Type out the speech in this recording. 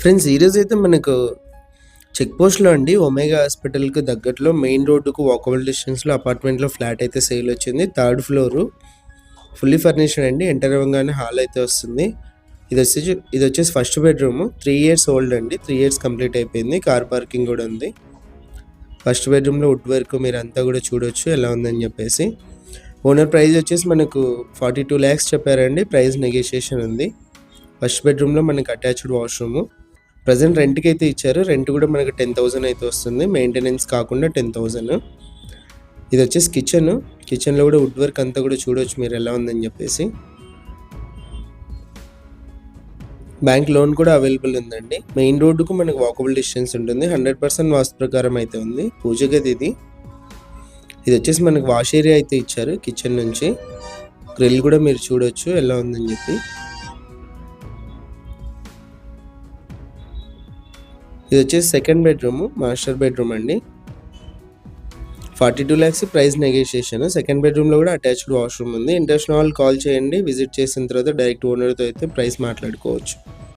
Friends ఈరోజు అయితే మనకు చెక్ పోస్ట్లో అండి ఒమేగా హాస్పిటల్కి దగ్గరలో మెయిన్ రోడ్డుకు వాకబుల్ డిస్టెన్స్లో అపార్ట్మెంట్లో ఫ్లాట్ అయితే సేల్ వచ్చింది. 3rd ఫ్లోరు ఫుల్లీ ఫర్నిష్డ్ అండి. ఎంటర్ అవ్వగానే హాల్ అయితే వస్తుంది. ఇది వచ్చేసి ఫస్ట్ బెడ్రూమ్. 3 years ఓల్డ్ అండి. 3 years కంప్లీట్ అయిపోయింది. కార్ పార్కింగ్ కూడా ఉంది. ఫస్ట్ బెడ్రూమ్లో వుడ్ వర్క్ మీరు అంతా కూడా చూడొచ్చు ఎలా ఉందని చెప్పేసి. ఓనర్ ప్రైస్ వచ్చేసి మనకు 42 lakhs చెప్పారండి. ప్రైస్ నెగోషియేషన్ ఉంది. ఫస్ట్ బెడ్రూమ్లో మనకు అటాచ్డ్ వాష్రూము. ప్రజెంట్ రెంట్కి అయితే ఇచ్చారు. రెంట్ కూడా మనకు 10,000 అయితే వస్తుంది. మెయింటెనెన్స్ కాకుండా 10,000. ఇది వచ్చేసి కిచెన్లో కూడా వుడ్ వర్క్ అంతా కూడా చూడవచ్చు మీరు ఎలా ఉందని చెప్పేసి. బ్యాంక్ లోన్ కూడా అవైలబుల్ ఉందండి. మెయిన్ రోడ్డుకు మనకు వాకబుల్ డిస్టెన్స్ ఉంటుంది. 100% వాస్తు ప్రకారం అయితే ఉంది. పూజ గది ఇది వచ్చేసి మనకు వాష్ ఏరియా అయితే ఇచ్చారు. కిచెన్ నుంచి గ్రిల్ కూడా మీరు చూడొచ్చు ఎలా ఉందని చెప్పి. ఇది వచ్చేసి సెకండ్ బెడ్రూమ్, మాస్టర్ బెడ్రూమ్ అండి. 42 lakhs ప్రైస్ నెగోషియేషన్. సెకండ్ బెడ్రూమ్లో కూడా అటాచ్డ్ వాష్రూమ్ ఉంది. ఇంట్రెస్ట్ ఉన్న వాళ్ళు కాల్ చేయండి. విజిట్ చేసిన తర్వాత డైరెక్ట్ ఓనర్తో అయితే ప్రైస్ మాట్లాడుకోవచ్చు.